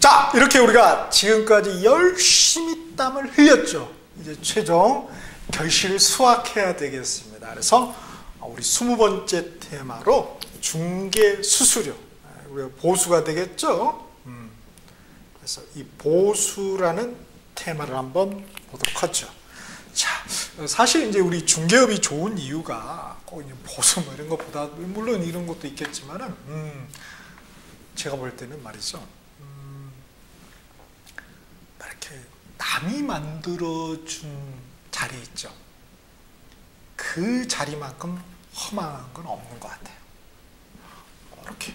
자, 이렇게 우리가 지금까지 열심히 땀을 흘렸죠. 이제 최종 결실을 수확해야 되겠습니다. 그래서 우리 20번째 테마로 중개 수수료, 우리가 보수가 되겠죠. 그래서 이 보수라는 테마를 한번 보도록 하죠. 자, 사실 이제 우리 중개업이 좋은 이유가 꼭 이제 보수 뭐 이런 것보다 물론 이런 것도 있겠지만은 제가 볼 때는 말이죠. 이렇게 남이 만들어준 자리 있죠. 그 자리만큼 허망한 건 없는 것 같아요. 이렇게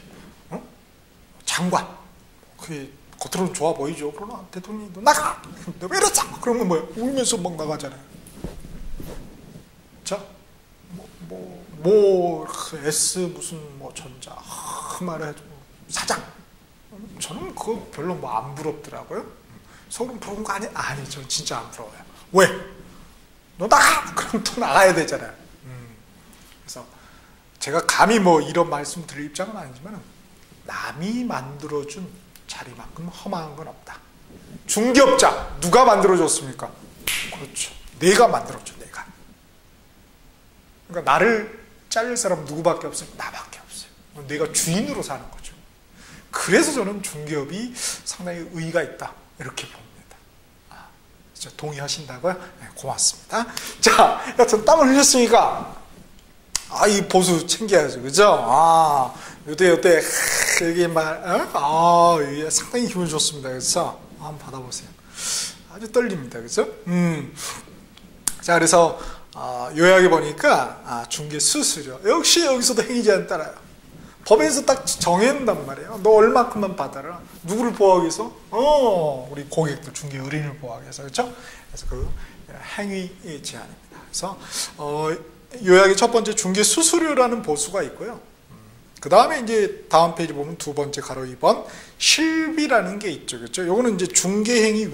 장관, 그게 겉으로는 좋아 보이죠. 그러나 대통령이 너 나가! 너 왜 이러자! 그러면 뭐야? 울면서 막 나가잖아요. 자, S 무슨 뭐 전자, 말해가지고 사장. 저는 그거 별로 뭐 안 부럽더라고요. 서울은 부러운 거 아니죠. 진짜 안 부러워요. 왜? 너 나가! 그럼 또 나가야 되잖아요. 그래서 제가 감히 뭐 이런 말씀 드릴 입장은 아니지만 남이 만들어준 자리만큼 허망한 건 없다. 중개업자 누가 만들어줬습니까? 그렇죠. 내가 만들어줘. 내가. 그러니까 나를 자를 사람은 누구밖에 없어요? 나밖에 없어요. 내가 주인으로 사는 거죠. 그래서 저는 중개업이 상당히 의의가 있다. 이렇게 봅니다. 진짜 동의하신다고요? 네, 고맙습니다. 자, 여튼 땀을 흘렸으니까 이 보수 챙겨야죠. 그죠? 요때 여기 이게 상당히 기분 좋습니다. 그래서 한번 받아보세요. 아주 떨립니다. 그죠? 자, 그래서 요약해 보니까 중개 수수료 역시 여기서도 행위제한 따라요. 법에서 딱 정해놓는단 말이에요. 너 얼마큼만 받아라. 누구를 보호하기 위해서? 우리 고객들, 중개 의뢰인을 보호하기 위해서. 그렇죠? 그래서 그 행위 제한입니다. 그래서 요약의 첫 번째 중개 수수료라는 보수가 있고요. 그 다음에 이제 다음 페이지 보면 두 번째 가로 2번 실비라는 게 있죠. 그렇죠? 요거는 이제 중개 행위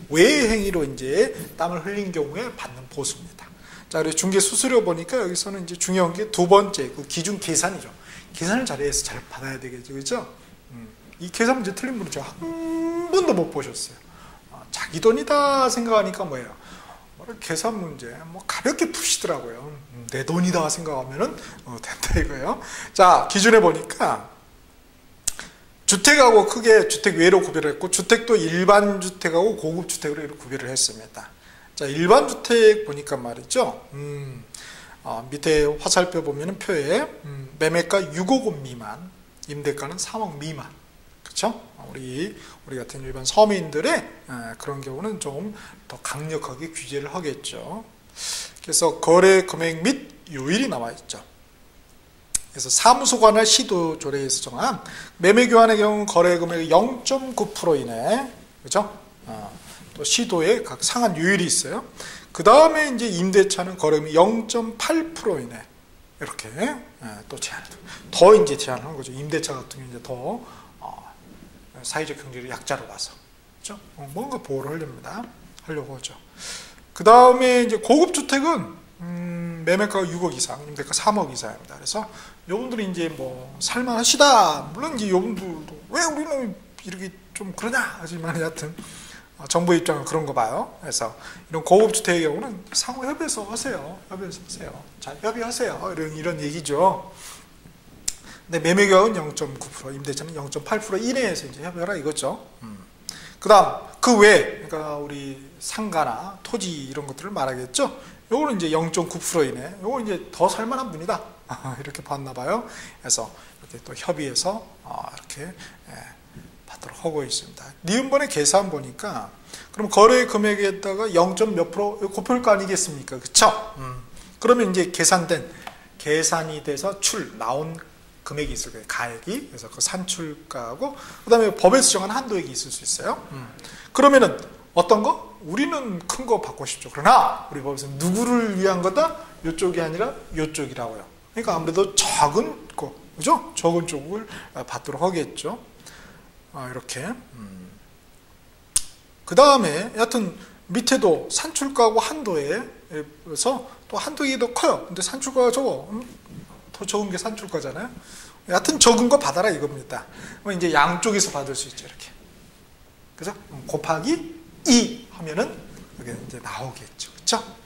외의 행위로 이제 땀을 흘린 경우에 받는 보수입니다. 자, 그래서 중개 수수료 보니까 여기서는 이제 중요한 게 두 번째 그 기준 계산이죠. 계산을 잘해서 잘 받아야 되겠죠. 그렇죠? 이 계산 문제 틀린 분은 제가 한 번도 못 보셨어요. 자기 돈이다 생각하니까 뭐예요? 계산 문제 뭐 가볍게 푸시더라고요. 내 돈이다 생각하면은 된다 이거예요. 자, 기준에 보니까 주택하고 크게 주택 외로 구별을 했고 주택도 일반 주택하고 고급 주택으로 이렇게 구별을 했습니다. 자, 일반 주택 보니까 말이죠. 밑에 화살표 보면은 표에 매매가 6억 원 미만, 임대가는 3억 미만. 그렇죠? 우리 같은 일반 서민들의 그런 경우는 좀 더 강력하게 규제를 하겠죠. 그래서 거래 금액 및 요일이 나와 있죠. 그래서 사무소 관할 시도 조례에서 정한 매매 교환의 경우 거래 금액의 0.9% 이내, 그렇죠? 또 시도에 각 상한 요일이 있어요. 그 다음에 이제 임대차는 거래금이 0.8% 이내 이렇게 또 제한을 더 이제 제한을 한 거죠. 임대차 같은 경우 이제 더 사회적 경제를 약자로 봐서 그렇죠? 뭔가 보호를 하려고 하죠. 그 다음에 이제 고급 주택은 매매가가 6억 이상, 임대가 3억 이상입니다. 그래서 요분들이 이제 뭐 살만하시다. 물론 이제 요분들도 왜 우리는 이렇게 좀 그러냐 하지만 여하튼 정부 입장은 그런 거 봐요. 그래서 이런 고급 주택의 경우는 상호 협의해서 하세요. 잘 협의하세요. 이런 얘기죠. 근데 매매 가격은 0.9%, 임대차는 0.8% 이내에서 이제 협의하라 이거죠. 그다음 그 외, 그러니까 우리 상가나 토지 이런 것들을 말하겠죠. 요거는 이제 0.9% 이내. 요거 이제 더 살만한 분이다. 이렇게 봤나 봐요. 그래서 이렇게 또 협의해서 이렇게 받도록 하고 있습니다. 니은번에 계산 보니까 그럼 거래 금액에다가 0. 몇 프로 곱할 거 아니겠습니까? 그쵸? 그러면 이제 계산이 돼서 나온 금액이 있을 거예요. 가액이. 그래서 그 산출가하고 그 다음에 법에서 정한 한도액이 있을 수 있어요. 그러면은 어떤 거? 우리는 큰 거 받고 싶죠. 그러나 우리 법에서 누구를 위한 거다? 이쪽이 아니라 이쪽이라고요. 그러니까 아무래도 적은 거, 그죠? 적은 쪽을 받도록 하겠죠. 이렇게. 그 다음에 여하튼 밑에도 산출가하고 한도에서 또 한도액이 더 커요. 근데 산출가가 적어. 더 적은 게 산출가잖아요. 여하튼 적은 거 받아라 이겁니다. 그럼 이제 양쪽에서 받을 수 있죠. 이렇게. 그죠? 곱하기 2 하면은 여기 이제 나오겠죠. 그렇죠?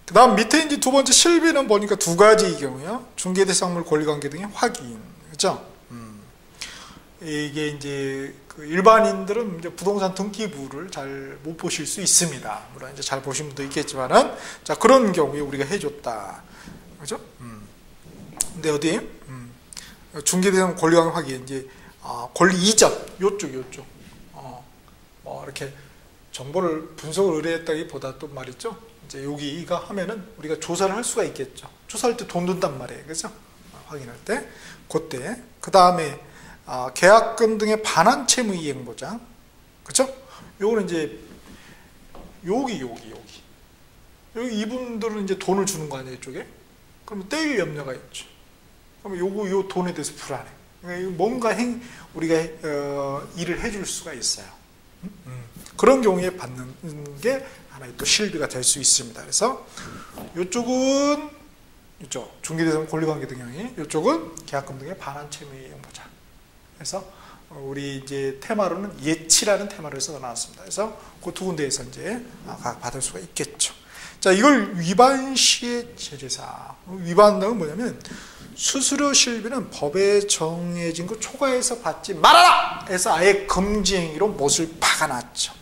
그 다음 밑에 이제 두 번째 실비는 보니까 두 가지의 경우요. 중개대상물 권리관계 등의 확인. 그죠? 이게 이제 그 일반인들은 이제 부동산 등기부를 잘 못 보실 수 있습니다. 물론 이제 잘 보신 분도 있겠지만은, 자, 그런 경우에 우리가 해줬다. 그죠? 근데 어디? 중개대상 권리관계 확인. 이제, 권리 이전. 요쪽. 이렇게 정보를 분석을 의뢰했다기보다 또 말이죠. 이제 여기가 하면은 우리가 조사를 할 수가 있겠죠. 조사할 때 돈 든단 말이에요. 그죠? 확인할 때. 그때. 그 다음에, 계약금 등의 반환 채무 이행 보장. 그죠? 요거는 이제, 여기. 여기 이분들은 이제 돈을 주는 거 아니에요, 이쪽에? 그러면 떼일 염려가 있죠. 그러면 요 돈에 대해서 불안해. 그러니까 뭔가 우리가, 일을 해줄 수가 있어요. 그런 경우에 받는 게 하나의 또 실비가 될 수 있습니다. 그래서 이쪽은 이쪽 중개대상 권리관계 등형이, 이쪽은 계약금 등의 반환 채무 이행 보장. 그래서 우리 이제 테마로는 예치라는 테마로 해서 나왔습니다. 그래서 그 두 군데에서 이제 받을 수가 있겠죠. 자, 이걸 위반 시의 제재사. 위반은 뭐냐면 수수료 실비는 법에 정해진 것 초과해서 받지 말아라! 해서 아예 금지행위로 못을 박아놨죠.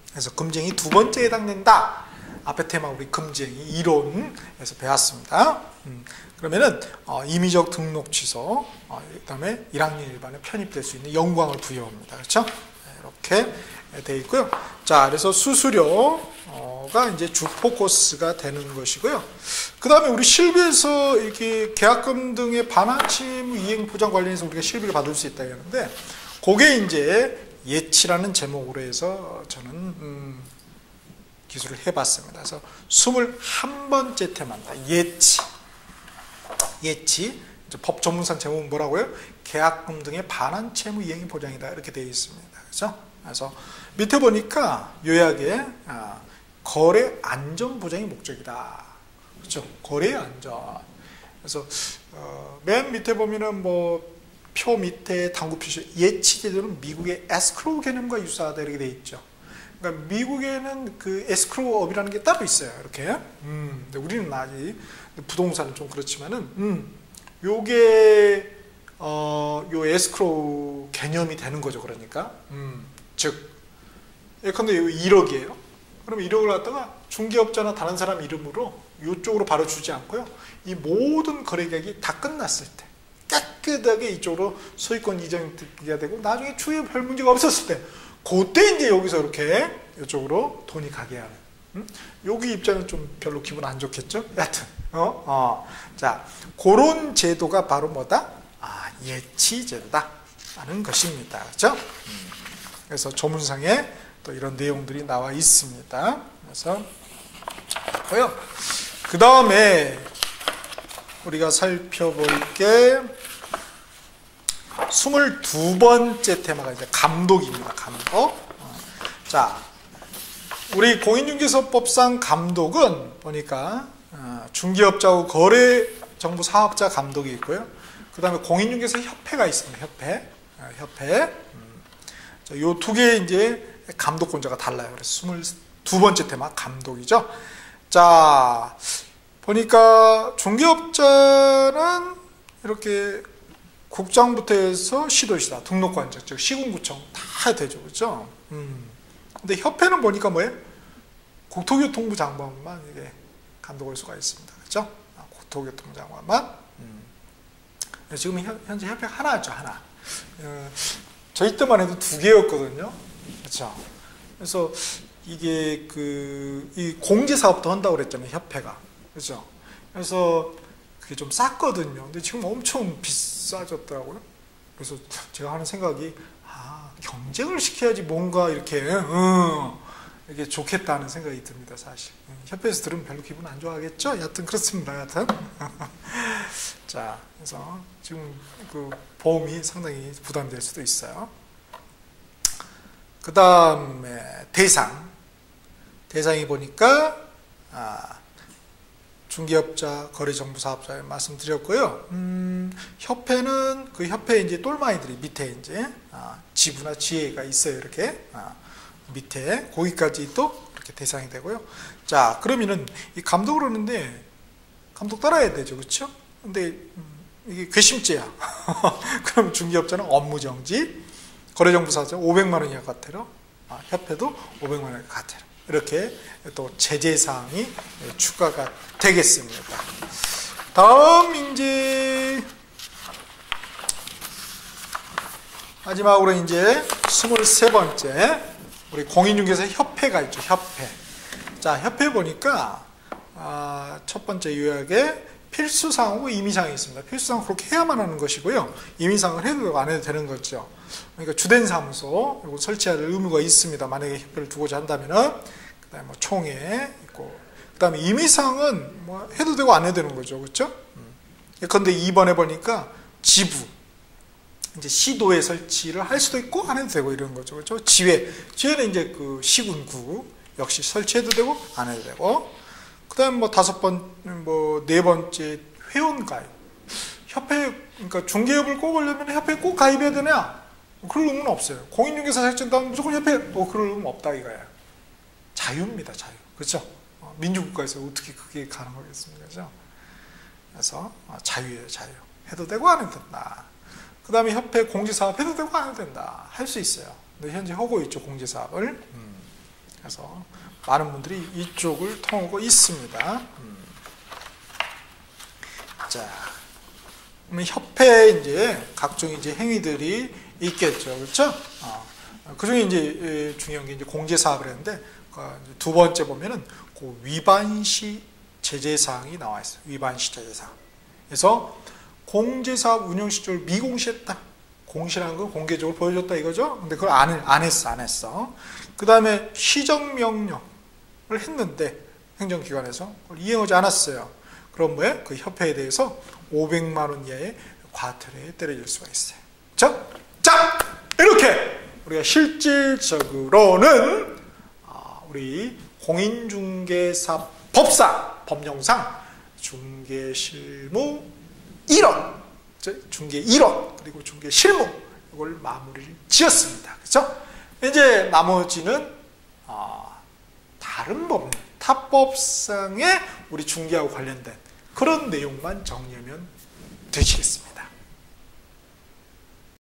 그래서 금지행위 두 번째에 해당된다. 앞에 테마 우리 금지행위 이론에서 배웠습니다. 그러면은 임의적 등록 취소, 그다음에 1학년 일반에 편입될 수 있는 영광을 부여합니다. 그렇죠? 이렇게 되어 있고요. 자, 그래서 수수료가 이제 주 포커스가 되는 것이고요. 그 다음에 우리 실비에서 이렇게 계약금 등의 반환 채무 이행 보장 관련해서 우리가 실비를 받을 수 있다고 하는데, 그게 이제 예치라는 제목으로 해서 저는 기술을 해봤습니다. 그래서 21번째 테마입니다. 예치. 법 전문상 제목은 뭐라고요? 계약금 등의 반환 채무 이행이 보장이다. 이렇게 되어 있습니다. 그렇죠? 그래서 밑에 보니까 요약에 거래 안전 보장이 목적이다. 그렇죠? 거래 안전. 그래서 맨 밑에 보면은 표 밑에 당구 표시 예치 제도는 미국의 에스크로우 개념과 유사하다 이렇게 돼 있죠. 그러니까 미국에는 그 에스크로우업이라는 게 따로 있어요. 이렇게. 근데 우리는 아직 부동산은 좀 그렇지만은 요게 요 에스크로우 개념이 되는 거죠. 그러니까 즉 예컨대 1억이에요. 그럼 1억을 갖다가 중개업자나 다른 사람 이름으로 이쪽으로 바로 주지 않고요. 이 모든 거래 계약이 다 끝났을 때 깨끗하게 이쪽으로 소유권 이전이 되고 나중에 추후에 별 문제가 없었을 때 그때 이제 여기서 이렇게 이쪽으로 돈이 가게 하는. 여기 입장은 좀 별로 기분 안 좋겠죠? 여하튼 자, 그런 제도가 바로 뭐다? 예치 제도다 하는 것입니다. 그렇죠? 그래서 조문상에 또 이런 내용들이 나와 있습니다. 그래서 그 다음에 우리가 살펴볼 게 22번째 테마가 이제 감독입니다. 감독. 자, 우리 공인중개사법상 감독은 보니까 중개업자하고 거래정보사업자 감독이 있고요. 그 다음에 공인중개사 협회가 있습니다. 협회. 요 두 개의 이제 감독권자가 달라요. 그래서 22번째 테마 감독이죠. 자, 보니까 중개업자는 이렇게 국장부터 해서 시도시다, 등록관청, 즉 시군구청 다 되죠. 그렇죠? 근데 협회는 보니까 뭐예요? 국토교통부 장관만 이게 감독할 수가 있습니다. 그렇죠? 국토교통부 장관만. 지금 현재 협회가 하나죠, 하나. 저희 때만 해도 2개였거든요. 그렇죠? 그래서 이게 이 공제사업도 한다고 그랬잖아요, 협회가. 그렇죠? 그래서 그게 좀 쌌거든요. 근데 지금 엄청 비싸졌더라고요. 그래서 제가 하는 생각이 경쟁을 시켜야지 뭔가 이렇게 좋겠다는 생각이 듭니다, 사실. 협회에서 들으면 별로 기분 안 좋아하겠죠? 여하튼 그렇습니다. 여하튼. 자, 그래서 지금 그 보험이 상당히 부담될 수도 있어요. 그 다음에 대상이 보니까 중개업자, 거래정보사업자에 말씀드렸고요. 협회는 그 협회 이제 똘마이들이 밑에 이제 지부나 지회가 있어요. 이렇게 밑에 거기까지 또 이렇게 대상이 되고요. 자, 그러면은 이 감독을 하는데 감독 따라야 되죠, 그렇죠? 근데 이게 괘씸죄야. 그럼 중개업자는 업무정지, 거래정보사업자 500만 원 이하 과태료, 협회도 500만 원 이하 과태료. 이렇게 또 제재사항이 추가가 되겠습니다. 다음 이제 마지막으로 이제 23번째 우리 공인중개사 협회가 있죠. 협회. 자, 협회 보니까 첫 번째 요약에 필수사항하고 임의사항이 있습니다. 필수사항은 그렇게 해야만 하는 것이고요. 임의사항을 해도 되고 안 해도 되는 거죠. 그러니까 주된 사무소 이거 설치할 의무가 있습니다. 만약에 협회를 두고자 한다면은 그다음에 뭐 총회 있고 그다음에 임의사항은 뭐 해도 되고 안 해도 되는 거죠, 그렇죠? 그런데 이번에 보니까 지부 이제 시도에 설치를 할 수도 있고 안 해도 되고 이런 거죠, 그렇죠? 지회는 이제 그 시군구 역시 설치해도 되고 안 해도 되고. 그다음 뭐 네 번째 회원 가입. 협회 그러니까 중개업을 꼭 하려면 협회에 꼭 가입해야 되냐? 그럴 의무는 없어요. 공인중개사 설치한다면 무조건 협회에 그럴 의무 없다 이거야. 자유입니다, 자유. 그렇죠? 민주국가에서 어떻게 그게 가능하겠습니까? 그렇죠? 그래서 자유예요, 자유. 해도 되고 안 해도 된다. 그다음에 협회 공제사업 해도 되고 안 해도 된다. 할 수 있어요. 근데 현재 하고 있죠, 공제사업을. 그래서 많은 분들이 이쪽을 통하고 있습니다. 자, 그러면 협회 이제 각종 이제 행위들이 있겠죠, 그렇죠? 그 중에 이제 중요한 게 이제 공제 사업을 했는데 두 번째 보면은 그 위반시 제재 사항이 나와 있어요. 위반시 제재 사항. 그래서 공제 사업 운영 시절 미공시했다. 공시라는 건 공개적으로 보여줬다 이거죠. 근데 그걸 안 했어. 그 다음에 시정명령을 했는데 행정기관에서 그걸 이행하지 않았어요. 그럼 뭐예요? 그 협회에 대해서 500만 원 이하의 과태료에 때려질 수가 있어요. 자, 이렇게 우리가 실질적으로는 우리 공인중개사 법상, 법령상 중개실무 1원, 중개 1원, 그리고 중개 실무 이걸 마무리를 지었습니다. 그렇죠? 이제 나머지는 다른 법률, 타법상의 우리 중개하고 관련된 그런 내용만 정리하면 되시겠습니다.